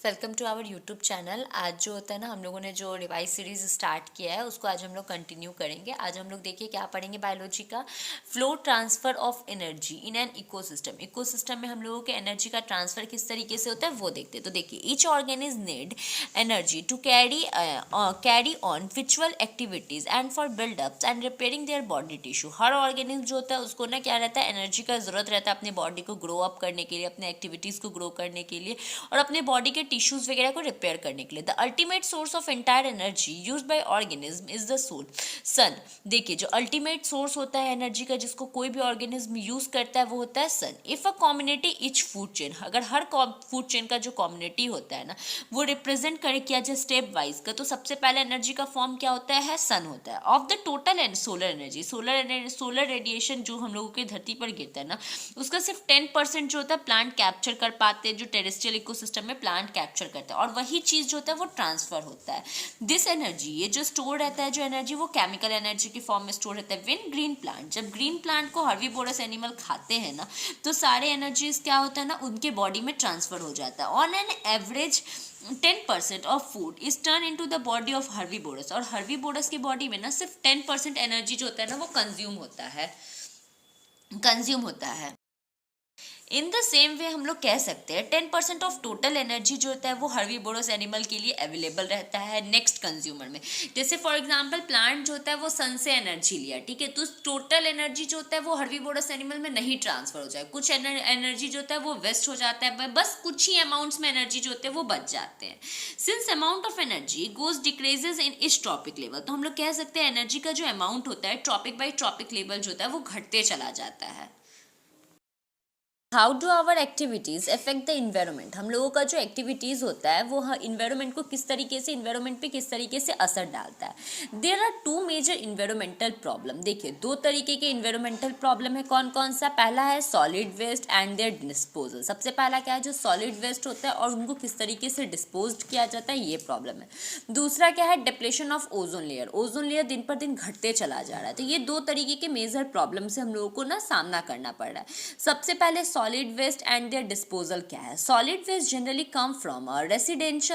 Welcome to our YouTube channel. आज जो होता है ना, हम लोगों ने जो रिवाइज सीरीज स्टार्ट किया है उसको आज हम लोग कंटिन्यू करेंगे। आज हम लोग देखिए क्या पढ़ेंगे, बायोलॉजी का flow transfer of energy in an ecosystem. Ecosystem में हम लोगों के एनर्जी का ट्रांसफर किस तरीके से होता है वो देखते हैं। तो देखिए, each organism need energy to carry on vital activities and for buildups and repairing their body tissue. हर ऑर्गेनिज्म जो होता है उसको ना क्या रहता है, एनर्जी का जरूरत रहता है अपने बॉडी को ग्रो अप करने के लिए, अपने एक्टिविटीज को ग्रो करने के लिए और अपने बॉडी के टिश्यूज वगैरह को रिपेयर करने के लिए। The ultimate source of entire energy used by organism is the sole sun. देखिए, जो अल्टीमेट सोर्स होता है एनर्जी का जिसको कोई भी ऑर्गेनिज्म यूज करता है वो होता है sun. If a community each food chain, अगर हर फूड चेन का जो कम्युनिटी होता है ना वो रिप्रेजेंट करे किया जाए स्टेप वाइज का, तो सबसे पहले एनर्जी का फॉर्म क्या होता है, सन होता है। Of the total and solar energy, solar radiation जो हम लोगों की धरती पर गिरता है ना उसका सिर्फ 10% जो होता है प्लांट कैप्चर कर पाते हैं, जो टेरेस्ट्रियल इकोसिस्टम में प्लांट कैप्चर करता है, और वही चीज जो होता है वो ट्रांसफर होता है। दिस एनर्जी, ये जो स्टोर रहता है जो एनर्जी, वो केमिकल एनर्जी की फॉर्म में स्टोर रहता है। व्हेन ग्रीन प्लांट, जब ग्रीन प्लांट को हर्बीवोरस एनिमल खाते हैं ना तो सारे एनर्जीज क्या होता है ना उनके बॉडी में ट्रांसफर हो जाता है। On an average 10% of food is turn into the body of herbivores, और हर्बीवोरस की बॉडी में ना सिर्फ 10% एनर्जी जो होता है ना वो कंज्यूम होता है। इन द सेम वे हम लोग कह सकते हैं 10% ऑफ टोटल एनर्जी जो होता है वो हर्बीवोरस एनिमल के लिए अवेलेबल रहता है नेक्स्ट कंज्यूमर में। जैसे फॉर एग्जांपल प्लांट जो होता है वो सन से एनर्जी लिया, ठीक है, तो टोटल एनर्जी जो होता है वो हर्बीवोरस एनिमल में नहीं ट्रांसफर हो जाए, कुछ एनर्जी जो होता है वो वेस्ट हो जाता है, बस कुछ ही अमाउंट्स में एनर्जी जो होते हैं वो बच जाते हैं। Since amount of energy goes decreases इन इस ट्रॉपिक लेवल, तो हम लोग कह सकते हैं एनर्जी का जो अमाउंट होता है ट्रॉपिक बाई ट्रॉपिक लेवल जो होता है वो घटते चला जाता है। How do our activities affect the environment, हम लोगों का जो एक्टिविटीज होता है वो इन्वायरमेंट को किस तरीके से, इन्वायरमेंट पे किस तरीके से असर डालता है। There are two major environmental problem. देखिए, दो तरीके के इन्वायरमेंटल प्रॉब्लम है। कौन कौन सा? पहला है solid waste and their disposal. सबसे पहला क्या है, जो सॉलिड वेस्ट होता है और उनको किस तरीके से डिस्पोज किया जाता है, ये प्रॉब्लम है। दूसरा क्या है, depletion of ozone layer. Ozone layer दिन पर दिन घटते चला जा रहा है। तो ये दो तरीके के मेजर प्रॉब्लम से हम लोगों को ना सामना करना पड़ रहा है। सबसे पहले solid waste and their disposal क्या है। Solid waste generally come from residence,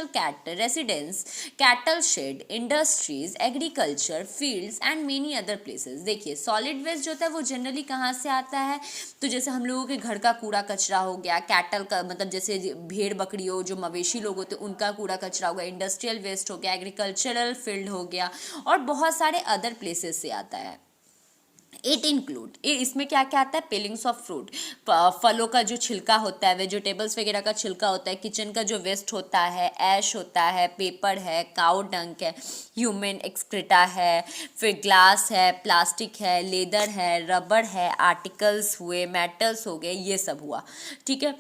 cattle shed, industries, agriculture, fields and many other places. देखिए, सॉलिड वेस्ट जो होता है वो जनरली कहाँ से आता है, तो जैसे हम लोगों के घर का कूड़ा कचरा हो गया, कैटल का मतलब जैसे भेड़ बकरी हो, जो मवेशी लोग होते हैं उनका कूड़ा कचरा हो गया, इंडस्ट्रियल वेस्ट हो गया, एग्रीकल्चरल फील्ड हो गया, और बहुत सारे अदर प्लेसेस से आता है। इट इंक्लूड, इसमें क्या क्या आता है, पेलिंग्स ऑफ फ्रूट, फलों का जो छिलका होता है, वेजिटेबल्स वगैरह का छिलका होता है, किचन का जो वेस्ट होता है, ऐश होता है, पेपर है, काउ डंक है, ह्यूमन एक्सक्रीटा है, फिर ग्लास है, प्लास्टिक है, लेदर है, रबर है, आर्टिकल्स हुए, मेटल्स हो गए, ये सब हुआ, ठीक है।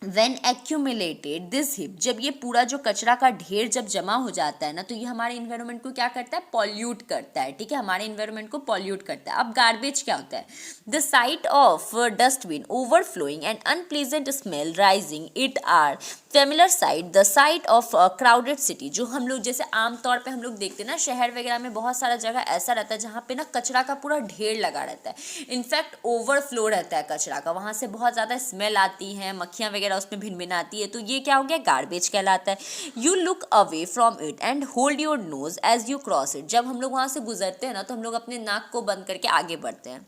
When accumulated this heap, जब ये पूरा जो कचरा का ढेर जब जमा हो जाता है ना तो ये हमारे इन्वायरमेंट को क्या करता है, पॉल्यूट करता है, ठीक है, हमारे इन्वायरमेंट को पॉल्यूट करता है। अब गार्बेज क्या होता है, the sight of dustbin overflowing and unpleasant smell rising it are familiar sight, the sight of crowded city. जो हम लोग जैसे आमतौर पे हम लोग देखते हैं ना शहर वगैरह में बहुत सारा जगह ऐसा रहता है जहाँ पे ना कचरा का पूरा ढेर लगा रहता है, इनफैक्ट ओवरफ्लो रहता है कचरा का, वहाँ से बहुत ज़्यादा स्मेल आती है, मक्खियाँ वगैरह उसमें भिनभिनाती है, तो ये क्या हो गया, गार्बेज कहलाता है। You look away from it and hold your nose as you cross it, जब हम लोग वहाँ से गुजरते हैं ना तो हम लोग अपने नाक को बंद करके आगे बढ़ते हैं।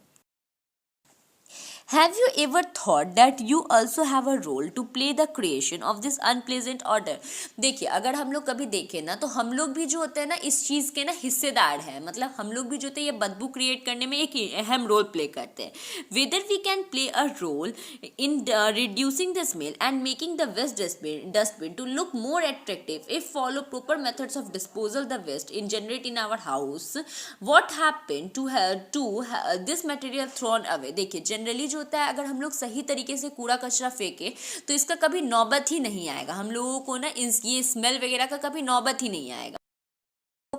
Have you ever thought that you also have a role to play the creation of this unpleasant odor? देखिए, अगर हम लोग कभी देखें ना तो हम लोग भी जो होते हैं ना इस चीज़ के ना हिस्सेदार हैं, मतलब हम लोग भी जो होते हैं ये बदबू क्रिएट करने में एक अहम रोल प्ले करते हैं। Whether we can play a role in reducing the smell and making the waste dustbin to look more attractive if follow proper methods of disposal the waste in generate in our house, what happened to this material thrown away? देखिए, generally होता है अगर हम लोग सही तरीके से कूड़ा कचरा फेंके तो इसका कभी नौबत ही नहीं आएगा, हम लोगों को ना ये स्मेल वगैरह का कभी नौबत ही नहीं आएगा।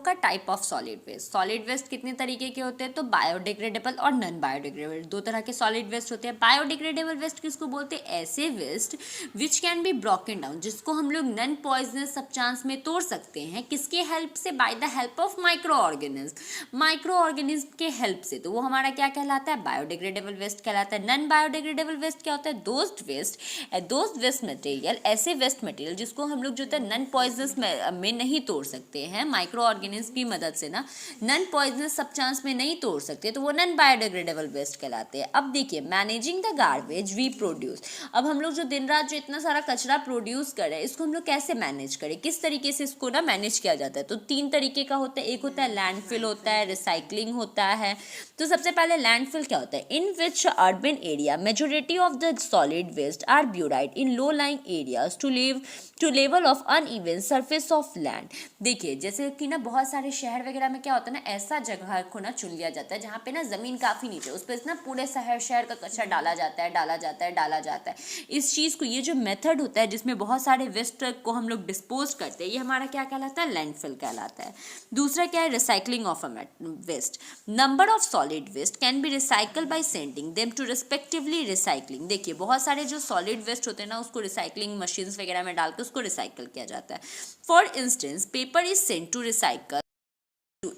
का टाइप ऑफ सॉलिड वेस्ट कितने तरीके के होते हैं, तो बायोडिग्रेडेबल और नॉन बायोडिग्रेडेबल, दो तरह के सॉलिड वेस्ट होते हैं। बायोडिग्रेडेबल वेस्ट किसको बोलते हैं, ऐसे waste which can be broken down, जिसको हम लोग नॉन पॉइजनस सब्सटेंस में तोड़ सकते हैं, किसके हेल्प से, by the help of micro organism के हेल्प से, तो वो हमारा क्या कहलाता है, बायोडिग्रेडेबल वेस्ट कहलाता है। नॉन बायोडिग्रेडेबल वेस्ट क्या होता है, दोज वेस्ट मटेरियल, ऐसे वेस्ट मटेरियल जिसको हम लोग जो है नॉन पॉइजनस में नहीं तोड़ सकते हैं, माइक्रो ऑर्गेनिज्म की मदद से ना नॉन पॉइजनस सब्सटेंस में नहीं तोड़ सकते, तो वो नॉन बायोडिग्रेडेबल वेस्ट कहलाते हैं। अब देखिए, managing the garbage we produce, अब हम लोग जो दिन रात जो इतना सारा कचरा प्रोड्यूस कर रहे हैं, इसको हम लोग कैसे मैनेज करें, किस तरीके से इसको ना मैनेज किया जाता है, तो 3 तरीके का होता है। एक होता है लैंडफिल होता है, रिसाइकलिंग होता है। तो सबसे पहले लैंडफिल क्या होता है, in which urban area majority of the solid waste are buried in low lying areas to level of uneven surface of land. देखिए, जैसे कि ना बहुत सारे शहर वगैरह में क्या होता है ना, ऐसा जगह को ना चुन लिया जाता है जहाँ पे ना जमीन काफी नीचे, उस पर ना पूरे शहर का कचरा डाला जाता है। इस चीज को, ये जो मेथड होता है जिसमें बहुत सारे वेस्ट को हम लोग डिस्पोज करते हैं, ये हमारा क्या कहलाता है, लैंडफिल कहलाता है। दूसरा क्या है, recycling of waste, number of solid waste can be recycle by sending them to respectively recycling. देखिए, बहुत सारे जो सॉलिड वेस्ट होते हैं ना, उसको रिसाइकलिंग मशीन्स वगैरह में डाल के उसको रिसाइकल किया जाता है। For instance, paper is sent to recycle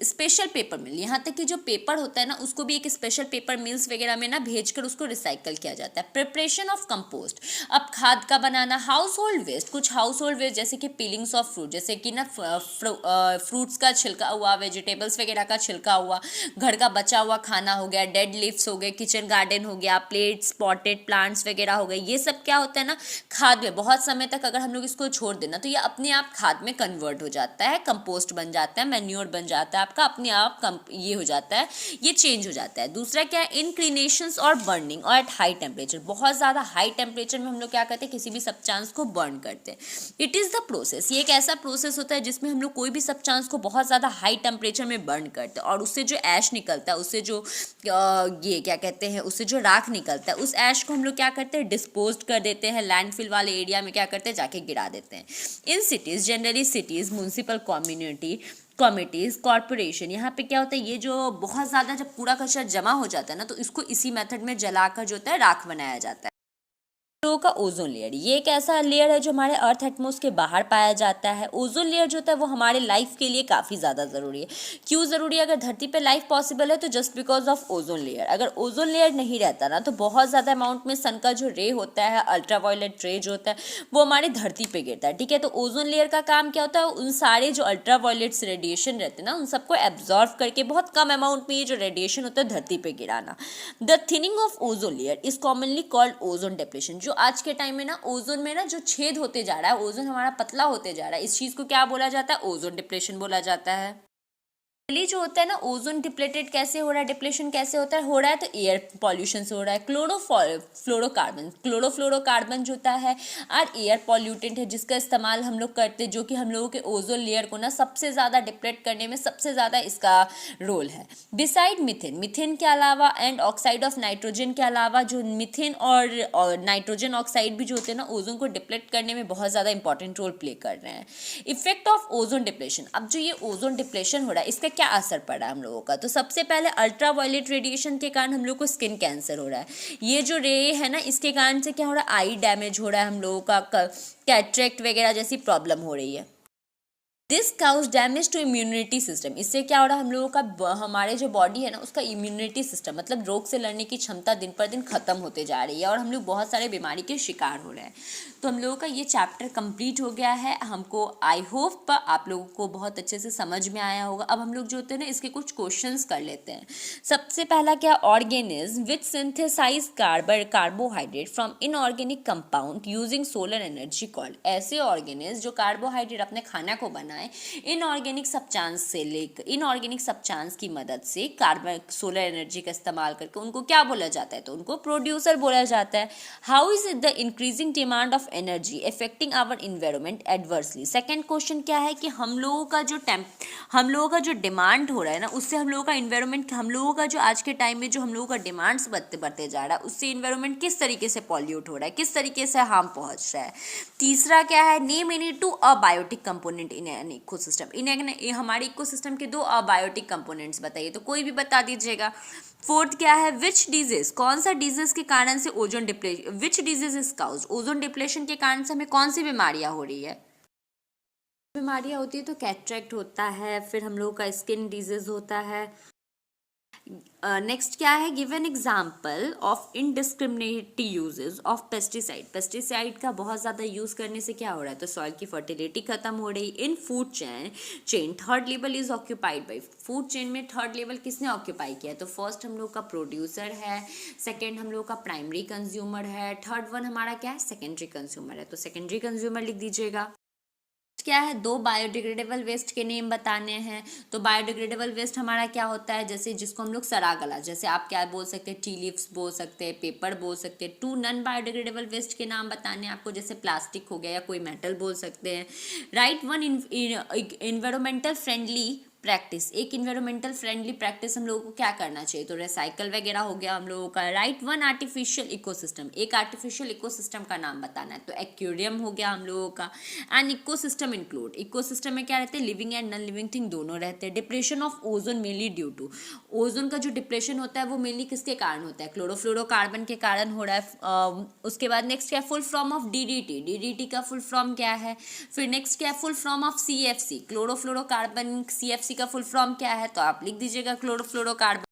special paper mill, यहाँ तक कि जो पेपर होता है ना, उसको भी एक स्पेशल पेपर मिल्स वगैरह में ना भेजकर उसको रिसाइकल किया जाता है। प्रिपरेशन ऑफ कंपोस्ट, अब खाद का बनाना। हाउस होल्ड वेस्ट, कुछ हाउस होल्ड वेस्ट जैसे कि पीलिंग्स ऑफ फ्रूट, जैसे कि ना फ्रूट्स का छिलका हुआ, वेजिटेबल्स वगैरह का छिलका हुआ, घर का बचा हुआ खाना हो गया, डेड लीव्स हो गए, किचन गार्डन हो गया, प्लेट्स, पॉटेड प्लांट्स वगैरह हो गए, ये सब क्या होता है ना, खाद में बहुत समय तक अगर हम लोग इसको छोड़ देना तो ये अपने आप खाद में कन्वर्ट हो जाता है, कंपोस्ट बन जाता है, मैन्योर बन जाता है, आपका अपने आप ये हो जाता है, ये चेंज हो जाता है। दूसरा क्या है, इंक्लिनेशंस और बर्निंग और एट हाई टेम्परेचर, बहुत ज़्यादा हाई टेम्परेचर में हम लोग क्या करते हैं, किसी भी सब्सटेंस को बर्न करते हैं। इट इज़ द प्रोसेस, ये एक ऐसा प्रोसेस होता है जिसमें हम लोग कोई भी सब्सटेंस को बहुत ज़्यादा हाई टेम्परेचर में बर्न करते हैं, और उससे जो ऐश निकलता है, उससे जो ये क्या कहते हैं, उससे जो राख निकलता है, उस ऐश को हम लोग क्या करते हैं, डिस्पोज कर देते हैं, लैंडफिल वाले एरिया में क्या करते हैं, जाके गिरा देते हैं। In cities, generally cities, municipal committees, corporation, यहाँ पे क्या होता है, ये जो बहुत ज़्यादा जब कूड़ा कचरा जमा हो जाता है ना, तो इसको इसी मेथड में जलाकर जो होता है राख बनाया जाता है। का ओजोन लेयर, ये एक ऐसा लेयर है जो हमारे अर्थ एटमॉस्फेयर के बाहर पाया जाता है। ओजोन लेयर जो होता है वो हमारे लाइफ के लिए काफ़ी ज़्यादा ज़रूरी है। क्यों ज़रूरी है, अगर धरती पे लाइफ पॉसिबल है तो just because of ozone layer. अगर ओजोन लेयर नहीं रहता ना, तो बहुत ज़्यादा अमाउंट में सन का जो रे होता है, अल्ट्रावायलेट रे जो होता है, वो हमारी धरती पर गिरता है, ठीक है। तो ओजोन लेयर का काम क्या होता है, उन सारे जो अल्ट्रावायलेट्स रेडिएशन रहते हैं ना, उन सबको एब्जॉर्व करके बहुत कम अमाउंट में ये जो रेडिएशन होता है धरती पर गिराना। The thinning of ozone layer is commonly called ozone depletion. जो आज के टाइम में ना ओजोन में ना जो छेद होते जा रहा है, ओजोन हमारा पतला होते जा रहा है, इस चीज को क्या बोला जाता है, ओजोन डिप्लेशन बोला जाता है। जो होता है ना, ओजोन डिप्लेटेड कैसे हो रहा है, डिप्लेशन कैसे होता है, तो एयर पॉल्यूशन से हो रहा है। क्लोरोफ्लोरोकार्बन जो होता है और एयर पॉल्यूटेंट है, जिसका इस्तेमाल हम लोग करते हैं, जो कि हम लोगों के ओजोन लेयर को ना सबसे ज़्यादा डिप्लेट करने में सबसे ज़्यादा इसका रोल है। बिसाइड मिथेन के अलावा एंड ऑक्साइड ऑफ नाइट्रोजन के अलावा, जो मिथेन और नाइट्रोजन ऑक्साइड भी जो होते हैं ना, ओजोन को डिप्लेट करने में बहुत ज़्यादा इंपॉर्टेंट रोल प्ले कर रहे हैं। इफेक्ट ऑफ ओजोन डिप्लेशन, अब जो ये ओजोन डिप्लेशन हो रहा है, इसका क्या असर पड़ा हम लोगों का, तो सबसे पहले अल्ट्रावायलेट रेडिएशन के कारण हम लोग को स्किन कैंसर हो रहा है। ये जो रे है ना, इसके कारण से क्या हो रहा है, आई डैमेज हो रहा है, हम लोगों का कैटरेक्ट वगैरह जैसी प्रॉब्लम हो रही है। This cause damage to immunity system, इससे क्या हो रहा है, हम लोगों का हमारे जो बॉडी है ना, उसका इम्यूनिटी सिस्टम मतलब रोग से लड़ने की क्षमता दिन पर दिन खत्म होते जा रही है, और हम लोग बहुत सारे बीमारी के शिकार हो रहे हैं। तो हम लोगों का ये चैप्टर कंप्लीट हो गया है। हमको आई होप आप लोगों को बहुत अच्छे से समझ में आया होगा। अब हम लोग जो होते हैं ना, इसके कुछ क्वेश्चंस कर लेते हैं। सबसे पहला क्या, organism which synthesize carbohydrate from inorganic compound using solar energy called, ऐसे ऑर्गेनिज्म जो कार्बोहाइड्रेट अपने खाना को बनाए इनऑर्गेनिक सब्सटेंस की मदद से कार्बन सोलर एनर्जी का इस्तेमाल करके, उनको क्या बोला जाता है, तो उनको प्रोड्यूसर बोला जाता है। How is it the increasing demand of energy affecting our environment adversely. Second question क्या है कि हम लोगों का जो डिमांड हो रहा है ना, उससे हम लोगों का इन्वायरमेंट, हम लोगों का जो आज के टाइम में जो हम लोगों का डिमांड्स बढ़ते जा रहा है, उससे इन्वायरमेंट किस तरीके से पॉल्यूट हो रहा है, किस तरीके से हार्म पहुंच रहा है। तीसरा क्या है, name any two abiotic component in an ecosystem. हमारे इकोसिस्टम के 2 अबायोटिक कंपोनेंट्स बताइए, तो कोई भी बता दीजिएगा। फोर्थ क्या है, विच डिजीज, कौन सा डिजीज के कारण से ozone depletion, which disease is caused, ozone depletion के कारण से हमें कौन सी बीमारियां हो रही है। बीमारियां होती है तो कैटरेक्ट होता है, फिर हम लोगों का स्किन डिजीज होता है। नेक्स्ट क्या है, give an example of indiscriminate uses of pesticide. Pesticide का बहुत ज़्यादा यूज़ करने से क्या हो रहा है, तो सॉइल की फर्टिलिटी खत्म हो रही। इन food chain third level is occupied by, food chain में थर्ड लेवल किसने ऑक्यूपाई किया है, तो फर्स्ट हम लोग का प्रोड्यूसर है, सेकेंड हम लोग का प्राइमरी कंज्यूमर है, थर्ड वन हमारा क्या है, सेकेंडरी कंज्यूमर है। तो सेकेंडरी कंज्यूमर लिख दीजिएगा। क्या है, 2 बायोडिग्रेडेबल वेस्ट के नेम बताने हैं। तो बायोडिग्रेडेबल वेस्ट हमारा क्या होता है, जैसे जिसको हम लोग सरागला, जैसे आप क्या बोल सकते हैं, टी लीव्स बोल सकते हैं, पेपर बोल सकते हैं। 2 नॉन बायोडिग्रेडेबल वेस्ट के नाम बताने हैं आपको, जैसे प्लास्टिक हो गया या कोई मेटल बोल सकते हैं। Right one environmental friendly practice, एक इन्वायरमेंटल फ्रेंडली प्रैक्टिस हम लोगों को क्या करना चाहिए, तो रिसाइकल वगैरह हो गया हम लोगों का। राइट वन आर्टिफिशियल इकोसिस्टम, एक आर्टिफिशियल इकोसिस्टम का नाम बताना है, तो एक्वेरियम हो गया हम लोगों का। एंड इकोसिस्टम इंक्लूड, इकोसिस्टम में क्या रहते हैं, living and non living thing दोनों रहते हैं। Depression of ozone mainly due to, ozone का जो डिप्रेशन होता है वो मेनली किसके कारण होता है, क्लोरोफ्लोरोकार्बन के कारण हो रहा है। उसके बाद नेक्स्ट क्या है, full form of DDT, DDT का फुल फॉर्म क्या है। फिर नेक्स्ट क्या है, full form of CFC, chlorofluorocarbon, CFC का फुल फॉर्म क्या है, तो आप लिख दीजिएगा क्लोरोफ्लोरोकार्बन।